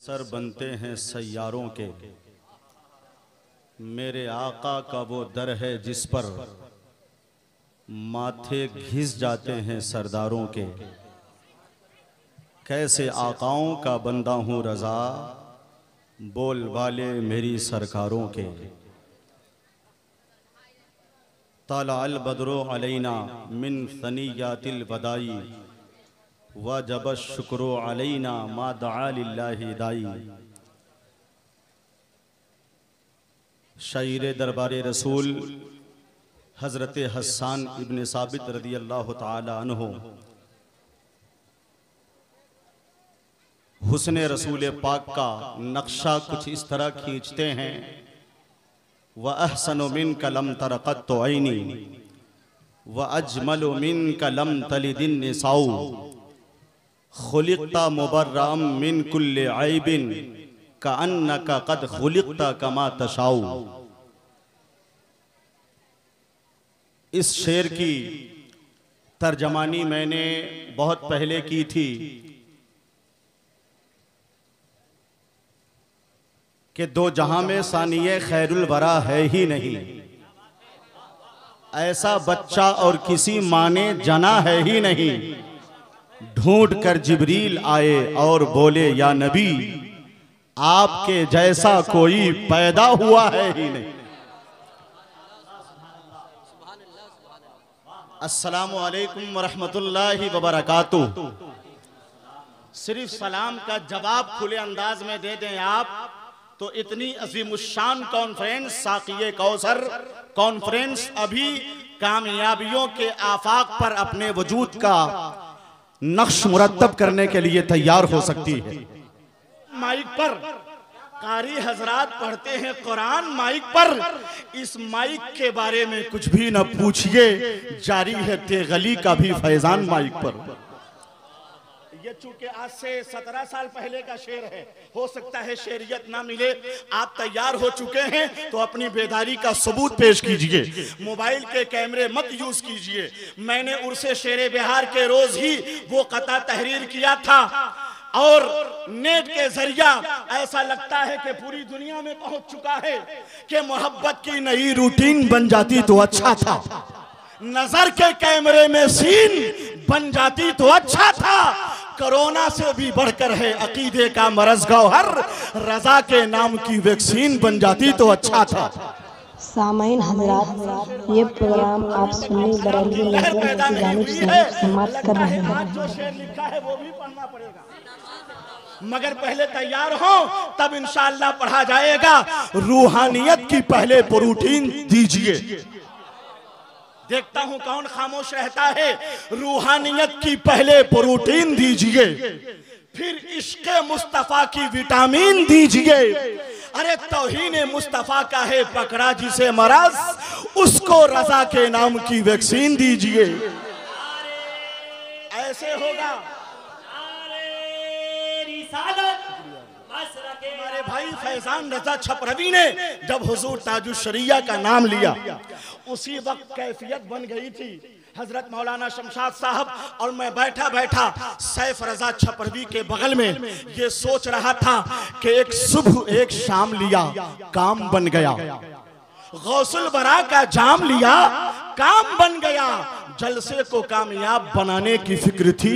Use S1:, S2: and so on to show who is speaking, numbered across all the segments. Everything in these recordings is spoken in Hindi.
S1: सर बनते हैं सैयारों के, मेरे आका का वो दर है जिस पर माथे घिस जाते हैं सरदारों के। कैसे आकाओं का बंदा हूँ रज़ा, बोल वाले मेरी सरकारों के। ताला अल बदरो अलैना मिन सनियातिल वदाई वजब शुक्रो अलैना मा दआ लिल्लाहि दाई। शायर दरबारे रसूल हज़रत हस्सान इब्न साबित रदी अल्लाह ताला अन्हो हुस्ने रसूल पाक का नक्शा कुछ इस तरह खींचते हैं। व अहसनु मिनका लम तर क़त्तु ऐनी व अजमलु मिनका लम तलिदिन निसाउ खुलिक़्ता मुबर्रअम मिन कुल्लि ऐबिन कअन्नका क़द खुलिक़्ता कमा तशाउ। इस शेर की तर्जमानी मैंने बहुत पहले की थी कि दो जहां में सानिए खैरुल वरा है ही नहीं, ऐसा बच्चा और किसी माँ ने जना है ही नहीं। ढूंढ कर जिब्रील आए और बोले या नबी, आपके जैसा कोई पैदा हुआ है ही नहीं। अस्सलामु अलैकुम वरहमतुल्लाहि वबरकातुहू। सिर्फ सलाम का जवाब खुले अंदाज में दे दें आप तो इतनी अजीमुशान कॉन्फ्रेंस साक़िए कौसर कॉन्फ्रेंस अभी कामयाबियों के आफाक पर अपने वजूद का नक्श मुरत्तब करने के लिए तैयार हो सकती है। माइक पर कारी हजरात पढ़ते हैं कुरान, माइक पर इस माइक के बारे में कुछ भी न पूछिए, जारी है तेगली का भी फैजान माइक पर। ये चूंकि आज से 17 साल पहले का शेर है, हो सकता है शेरियत ना मिले। आप तैयार हो चुके हैं तो अपनी बेदारी का सबूत पेश कीजिए। मोबाइल के कैमरे मत यूज कीजिए। मैंने उर्से शेरे बिहार के रोज ही वो कता तहरीर किया था और नेट के जरिया ऐसा लगता है कि पूरी दुनिया में पहुंच चुका है कि मोहब्बत की नई रूटीन बन जाती तो अच्छा था, नजर के कैमरे में सीन बन जाती तो अच्छा था। कोरोना से भी बढ़कर है अकीदे का मरज गौहर, रजा के नाम की वैक्सीन बन जाती तो अच्छा था।
S2: सामाइन हज़रात, ये प्रोग्राम आप सुन्नी बरेलवी नेटवर्क की जानिब से समाप्त कर रहे हैं।
S1: जो शेर लिखा है वो भी पढ़ना पड़ेगा, मगर पहले तैयार हो तब इंशाअल्लाह पढ़ा जाएगा। रूहानियत की पहले प्रोटीन दीजिए। देखता हूं कौन खामोश रहता है। रूहानियत की पहले प्रोटीन दीजिए, फिर इश्क़े मुस्तफा की विटामिन दीजिए। अरे तौहीन मुस्तफा का है पकड़ा जिसे मरज, उसको रजा के नाम की वैक्सीन दीजिए। ऐसे होगा। हमारे भाई फैजान रजा छपरवी ने जब हुजूर ताजुश शरिया का नाम लिया, उसी वक्त कैफियत बन गई थी। हजरत मौलाना शमशाद साहब और मैं बैठा बैठा सैफ रजा छपरवी के बगल में ये सोच रहा था कि एक सुबह एक शाम लिया काम बन गया, गौसुल बरा का जाम लिया काम बन गया। जलसे को कामयाब बनाने की फिक्र थी,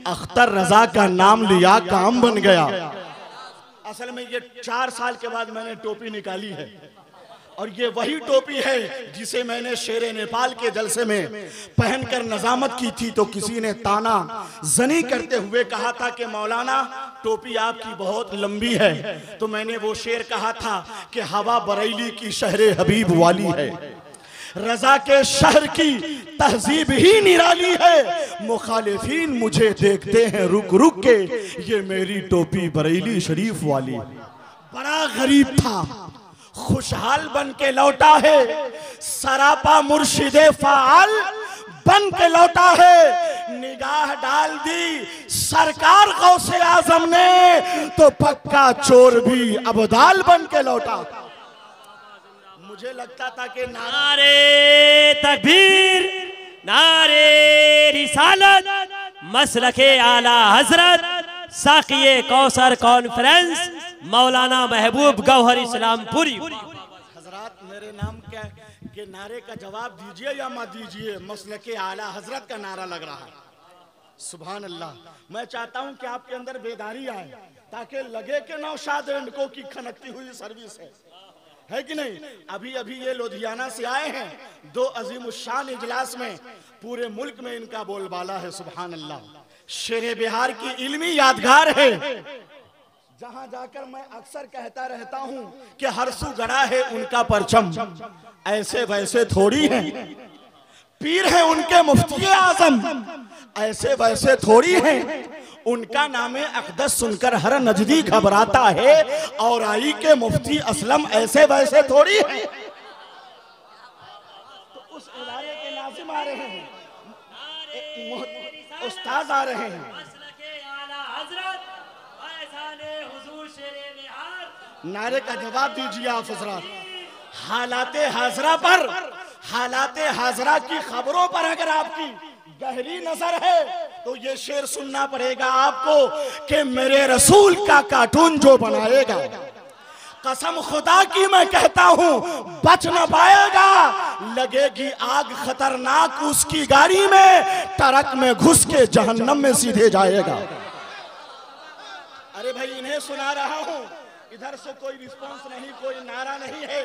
S1: अख्तर रजा का नाम लिया काम बन गया। असल में ये 4 साल के बाद मैंने टोपी निकाली है और ये वही टोपी है जिसे मैंने शेरे नेपाल के जलसे में पहनकर नजामत की थी। तो किसी ने ताना जनी करते हुए कहा था कि मौलाना टोपी आपकी बहुत लंबी है। तो मैंने वो शेर कहा था कि हवा बरेली की शहरे हबीब वाली है, रजा के शहर की तहजीब ही निराली है। मुखालिफीन मुझे देखते हैं रुक रुक के, ये मेरी टोपी बरेली शरीफ वाली। बड़ा गरीब था, खुशहाल बन के लौटा है, सरापा मुर्शिदे फाल बन के लौटा है। निगाह डाल दी सरकार गौसे आजम ने तो पक्का चोर भी अबदाल बन के लौटा। मुझे लगता था कि
S3: नारे तकबीर, नारे रिसालत, मसलके आला हजरत, साकिए कौसर कॉन्फ्रेंस मौलाना महबूब गौहर इस्लामपुरी।
S1: हजरत मेरे नाम के नारे का जवाब दीजिए या मत दीजिए, मसलके आला हजरत का नारा लग रहा है। सुभान अल्लाह। मैं चाहता हूं कि आपके अंदर बेदारी आए ताकि लगे कि नौशाद एंड को की खनकती हुई सर्विस है कि नहीं। अभी अभी ये लुधियाना से आए हैं, 2 अजीमुशान इजलास में, पूरे मुल्क में इनका बोलबाला है। सुभान अल्लाह। शेरे बिहार की इल्मी यादगार है, जहां जाकर मैं अक्सर कहता रहता हूं कि हरसू गड़ा है उनका परचम, ऐसे वैसे थोड़ी है। पीर है उनके मुफ्ती आजम, ऐसे वैसे थोड़ी है। उनका नामे अक़दस सुनकर हर नजदी घबराता है, और आई के मुफ्ती असलम ऐसे वैसे थोड़ी है। तो उस इदारे के नाज़िम आ रहे हैं, उस्ताद आ रहे हैं। नारे का जवाब दीजिए आप हज़रात। हालाते हाजरा पर, हालाते हाजरा की खबरों पर अगर आपकी गहरी नजर है तो ये शेर सुनना पड़ेगा आपको कि मेरे रसूल का कार्टून जो बनाएगा, कसम खुदा की मैं कहता हूं बच न पाएगा। लगेगी आग खतरनाक उसकी गाड़ी में, ट्रक में घुस के जहन्नम में सीधे जाएगा। अरे भाई इन्हें सुना रहा हूं, इधर से कोई रिस्पांस नहीं, कोई नारा नहीं है।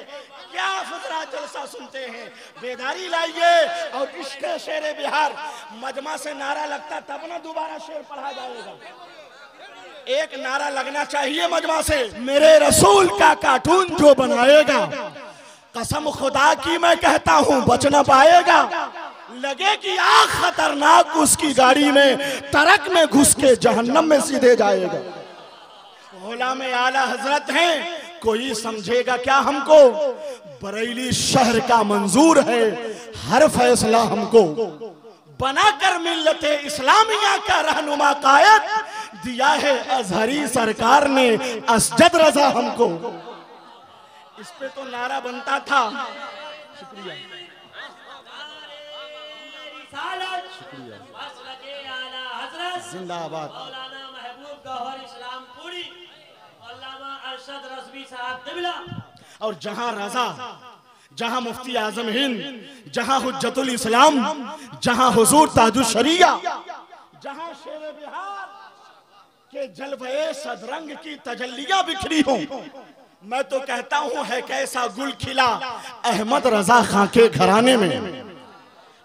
S1: क्या फुकरा जलसा सुनते हैं। बेदारी लाइए और इश्क शेरे बिहार मजमा से नारा लगता तब ना दोबारा शेर पढ़ा जाएगा। एक नारा लगना चाहिए मजमा से, मेरे रसूल का कार्टून जो बनाएगा, कसम खुदा की मैं कहता हूं बच न पाएगा। लगेगी आग खतरनाक उसकी गाड़ी में, ट्रक में घुस के जहन्नम में सीधे जाएगा। गुलाम आला हजरत हैं, कोई समझेगा क्या हमको। बरेली शहर का मंजूर है हर फैसला हमको। बनाकर मिल्लते इस्लामिया का रहनुमा कायद, दिया है अजहरी सरकार ने असजद रजा हमको। इस पे तो नारा बनता था। शुक्रिया, जिंदाबाद। और जहां रजा, जहां मुफ्ती आजम हिंद, जहां हुज्जतुल इस्लाम, जहां हुजूर ताजुश शरिया, जहां शेरे बिहार के जलवे सदरंग की तजल्लियां बिखरी हों, मैं तो कहता हूं है कैसा गुल खिला अहमद रजा खां के घराने में।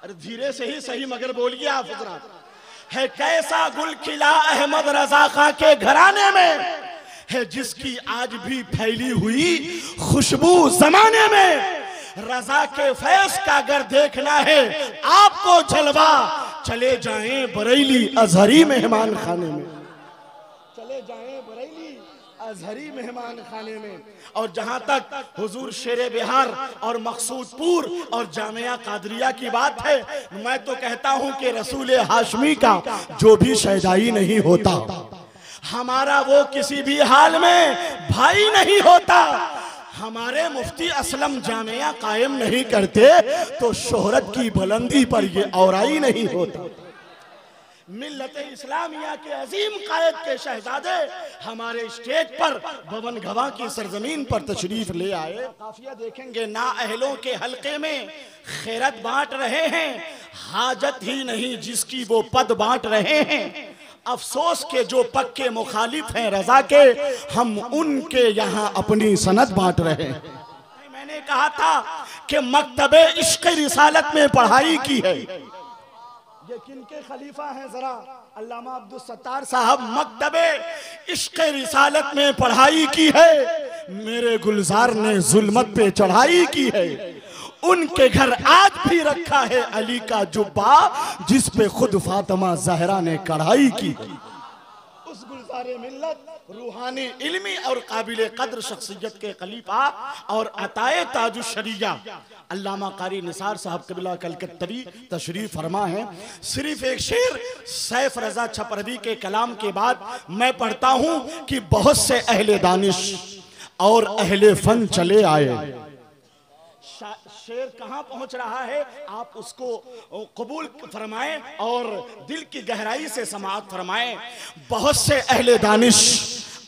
S1: अरे धीरे से ही सही मगर बोलिए आप हजरात। है कैसा गुल खिला अहमद रजा खां के घराने में, है जिसकी आज भी फैली हुई खुशबू जमाने में। रजा के फैज का अगर देखना है आपको जलवा, चले जाएं बरेली अजहरी मेहमान खाने में, चले जाएं बरेली अजहरी मेहमान खाने में। और जहां तक हुजूर शेरे बिहार और मकसूदपुर और जामिया कादरिया की बात है, मैं तो कहता हूं कि रसूल हाशमी का जो भी शहदाई नहीं होता, हमारा वो किसी भी हाल में भाई नहीं होता। हमारे मुफ्ती असलम जामिया कायम नहीं करते तो शोहरत की बुलंदी पर ये औराई नहीं होता। मिल्लत इस्लामिया के अजीम कायद के शहजादे हमारे स्टेज पर भवन गवाह की सरजमीन पर तशरीफ ले आए। काफिया देखेंगे, ना अहलों के हल्के में खैरत बांट रहे हैं, हाजत ही नहीं जिसकी वो पद बांट रहे हैं। अफसोस के जो पक्के मुखालिफ हैं रजा के, हम उनके यहाँ अपनी सनद बांट रहे हैं। मैंने कहा था कि मकतबे इश्क रिसालत में पढ़ाई की है। ये किनके खलीफा हैं जरा, अल्लामा अब्दुल सत्तार साहब मकतबे इश्क रिसालत में पढ़ाई की है। मेरे गुलजार ने जुल्मत पे चढ़ाई की है। उनके घर आज भी रखा है अली का जुब्बा, जिस पे खुद फातिमा जहरा ने कढ़ाई की। उस गुलजारे मिल्लत, रूहानी इल्मी और काबिल कद्र शख्सियत के खलीफा और अताए ताजुश शरिया अल्लामा कारी निसार साहब कबिला कलकत्तवी तशरीफ फरमा है। सिर्फ एक शेर सैफ रजा छपरवी के कलाम के बाद मैं पढ़ता हूं कि बहुत से अहले दानिश और अहले फन चले आए। शेर कहां पहुंच रहा है आप उसको कबूल फरमाएं और दिल की गहराई से समाअत फरमाएं। बहुत से अहले दानिश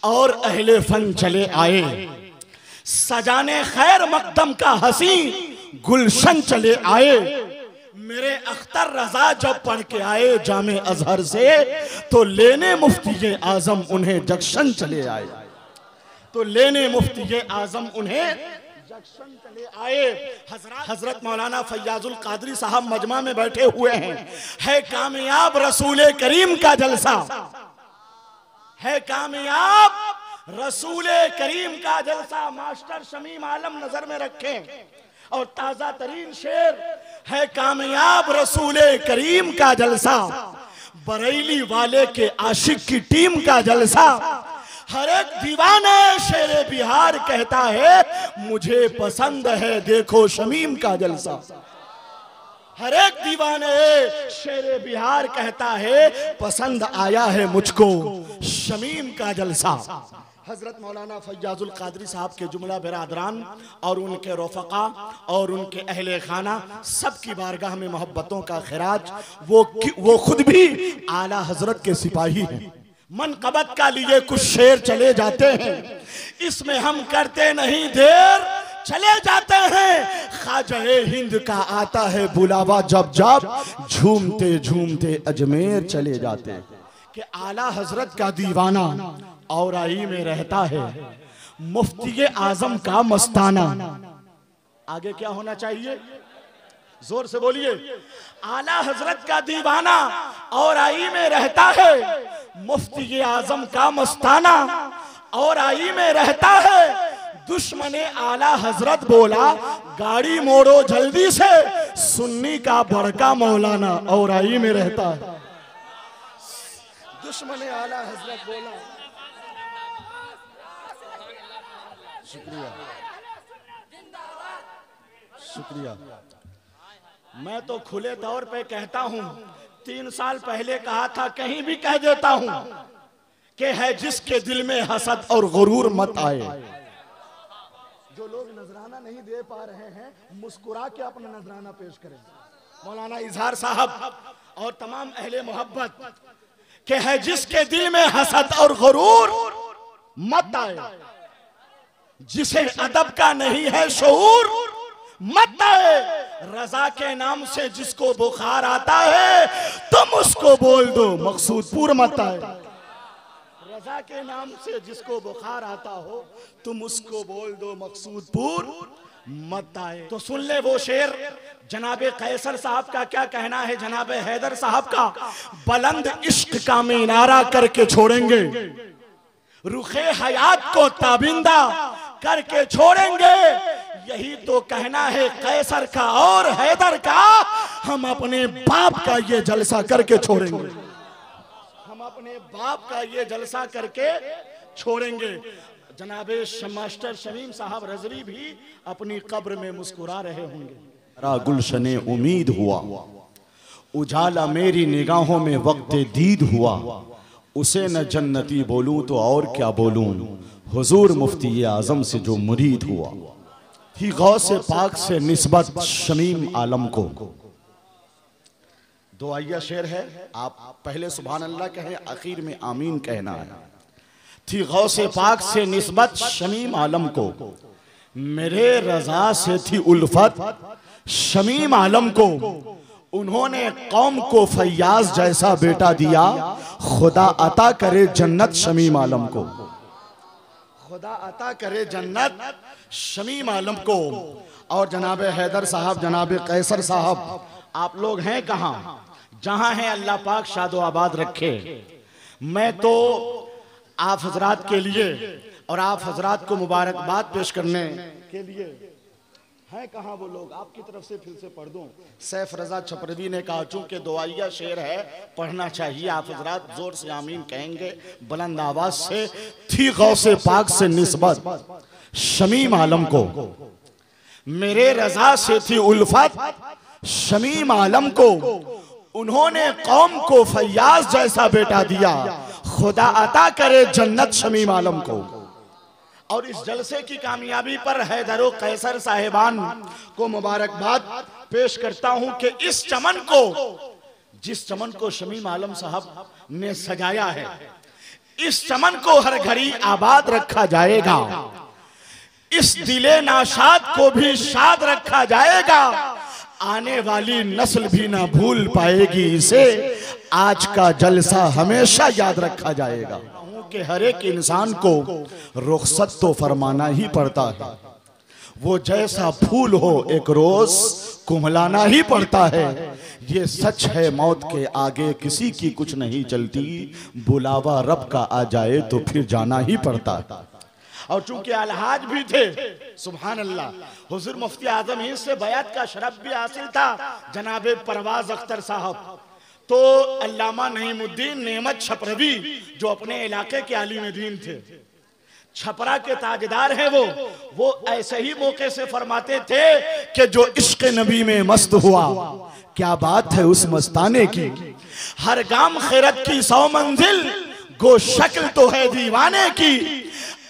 S1: और अहले फन चले आए, सजाने खैर मकदम का हसी गुलशन चले आए। मेरे अख्तर रजा जब पढ़ के आए जामे अजहर से, तो लेने मुफ्ती आजम उन्हें जक्शन चले आए, तो लेने मुफ्ती आजम उन्हें जक्शन चले आए। हजरत मौलाना फैयाजुल कादरी साहब मजमा में बैठे हुए हैं। है कामयाब रसूले करीम का जलसा, है कामयाब रसूले करीम का जलसा। मास्टर शमीम आलम नजर में रखें और ताजा तरीन शेर है कामयाब रसूले करीम का जलसा, बरेली वाले के आशिक की टीम का जलसा। हर एक दीवाने शेरे बिहार कहता है मुझे पसंद है देखो शमीम का जलसा। हर एक दीवाने शेरे बिहार कहता है पसंद आया है मुझको शमीम का जलसा। हजरत मौलाना फैयाजुल कादरी साहब के जुमला बिरादरान और उनके रफ़क़ा और उनके अहले खाना सबकी बारगाह में मोहब्बतों का खिराज। वो खुद भी आला हजरत के सिपाही हैं। मनक़बत का लिए कुछ शेर चले जाते हैं, इसमें हम करते नहीं देर चले जाते हैं। ख्वाजा हिंद का आता है बुलावा जब जब झूमते झूमते अजमेर चले जाते हैं। कि आला हजरत का दीवाना औराई में रहता है, मुफ्ती आजम का मस्ताना। आगे क्या होना चाहिए, जोर से बोलिए। आला हजरत का दीवाना औराई में रहता है, मुफ्ती आजम का मस्ताना औराई में रहता है। दुश्मने आला हजरत बोला गाड़ी मोड़ो जल्दी से, सुन्नी का बड़का मौलाना औराई में रहता है। दुश्मने आला हजरत बोला। शुक्रिया शुक्रिया। मैं तो खुले तौर पे कहता हूं, 3 साल पहले कहा था, कहीं भी कह देता हूं कि है जिसके दिल में हसद और गुरूर मत आए। जो लोग नजराना नहीं दे पा रहे हैं मुस्कुरा के अपना नजराना पेश करें। मौलाना इजहार साहब और तमाम अहले मोहब्बत के है जिसके दिल में हसद और गुरूर मत आए, जिसे अदब का नहीं है शऊर मत आए। रजा के नाम से जिसको बुखार आता है तुम उसको बोल दो मकसूदपुर मत आए। रजा के नाम से जिसको बुखार आता हो तुम उसको बोल दो मकसूदपुर मत आए। तो सुन ले वो शेर जनाबे कैसर साहब का क्या कहना है, जनाबे हैदर साहब का। बुलंद इश्क का मीनारा करके छोड़ेंगे, रुखे हयात को ताबिंदा करके छोड़ेंगे। यही तो कहना है कैसर का और हैदर का, हम अपने बाप का ये जलसा करके छोड़ेंगे, हम अपने बाप का ये जलसा करके छोड़ेंगे। जनाबे मास्टर शमीम साहब रजवी भी अपनी कब्र में मुस्कुरा रहे होंगे। गुलशने उम्मीद हुआ, उजाला मेरी निगाहों में वक्ते दीद हुआ, उसे न जन्नती बोलूं तो और क्या बोलूं, हुजूर मुफ्ती आजम से जो मुरीद हुआ। थी गौसे पाक से निस्बत शमीम आलम को। दुआया शेर है, आप पहले सुभान अल्लाह कहें, आखिर में आमीन कहना है। थी गौसे पाक से निस्बत शमीम आलम को, मेरे रजा से थी उल्फत शमीम आलम को। उन्होंने कौम को फैयाज जैसा बेटा दिया, खुदा अता करे जन्नत शमीम आलम को, खुदा अता करे जन्नत शमीम आलम को। और जनाबे हैदर साहब, जनाबे कैसर साहब, आप लोग हैं कहाँ? जहां हैं अल्लाह पाक शादो आबाद रखे। मैं तो आप हजरात के लिए और आप हजरात को मुबारकबाद पेश करने के लिए हैं कहाँ वो लोग, आपकी तरफ से फिर से पढ़ दूं। सैफ रजा छपरवी ने कहा, चूंकि दुआया शेर है पढ़ना चाहिए, आप हजरात जोर से आमीन कहेंगे बुलंद आवाज से। थी गौसे पाक से निस्बत शमीम आलम को, मेरे रजा से थी उल्फत शमीम आलम को। उन्होंने कौम को फैयाज जैसा बेटा दिया, खुदा अता करे जन्नत शमीम आलम को। और इस जलसे की कामयाबी पर हैदर व कैसर साहिबान को मुबारकबाद पेश करता हूं कि इस चमन को, जिस चमन को शमीम आलम साहब ने सजाया है, इस चमन को हर घड़ी आबाद रखा जाएगा, इस दिले नाशाद को भी शाद रखा जाएगा, आने वाली नस्ल भी ना भूल पाएगी इसे, आज का जलसा हमेशा याद रखा जाएगा। कि हर एक इंसान को रुखसत तो फरमाना ही पड़ता है, वो जैसा फूल हो एक रोज कुम्हलाना ही पड़ता है, ये सच है मौत के आगे किसी की कुछ नहीं चलती, बुलावा रब का आ जाए तो फिर जाना ही पड़ता है। और चूंकि अलहाज भी थे, सुभान अल्लाह, हुजूर मुफ्ती आजम हिंद से बैत का शरफ भी हासिल था जनाबे परवाज अख्तर साहब, तो अल्लामा नईमुद्दीन नेमत छपरवी जो अपने इलाके के आलिम दीन थे, छपरा के ताजदार हैं, वो ऐसे ही मौके से फरमाते थे कि जो इश्क नबी में मस्त हुआ, क्या बात है उस मस्ताने की, हर गाम खैरत की 100 मंजिल, गो शक्ल तो है दीवाने की,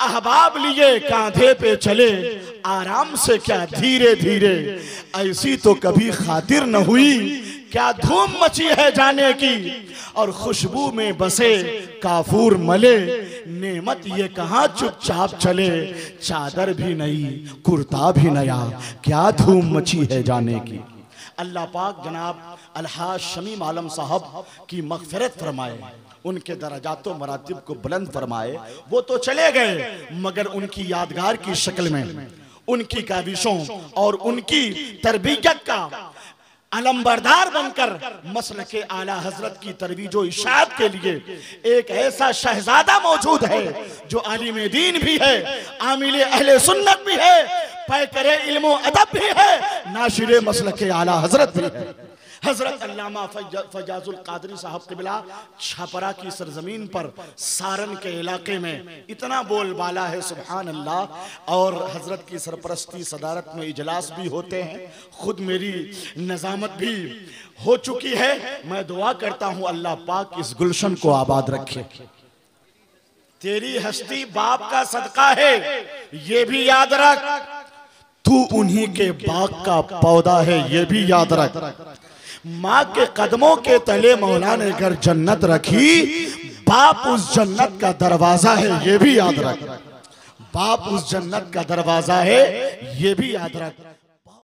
S1: अहबाब लिए कांधे पे चले आराम से क्या धीरे धीरे, ऐसी तो कभी खातिर न हुई, क्या धूम मची है जाने की, और खुशबू में बसे काफूर मले, नेमत ये कहाँ चुपचाप चले, चादर भी नई कुर्ता भी नया, क्या धूम मची है जाने की। अल्लाह पाक जनाब अलहाज शमीम आलम साहब की मग़फ़िरत फरमाए, उनके दराजात मरातिब को बुलंद फरमाए। वो तो चले गए मगर उनकी यादगार की शक्ल में उनकी काविशों और उनकी तरबियत का अलंबरदार बनकर मसल के आला हजरत की तरवीज व इशाअत के लिए एक ऐसा शहजादा मौजूद है जो आलिम दीन भी है, आमिल अहले सुन्नत भी है, पैकरे इल्म अदब भी है, नाशिरे मसल के आला हजरत भी है। हजरत अल्लामा फजाजुल कादरी साहब क़िबला छपरा की सरजमीन पर सारन के इलाके में इतना बोलबाला है, सुभान अल्लाह। और हजरत की सरपरस्ती सदारत में इजलास भी होते हैं, खुद मेरी नज़ामत भी हो चुकी है। मैं दुआ करता हूँ अल्लाह पाक इस गुलशन को आबाद रखे। तेरी हस्ती बाप का सदका है ये भी याद रख, तू उन्हीं के बाग का पौधा है ये भी याद रख, माँ के कदमों के तले मौला ने घर जन्नत रखी, बाप उस जन्नत का दरवाजा है ये भी याद रख, बाप उस जन्नत का दरवाजा है ये भी याद रख।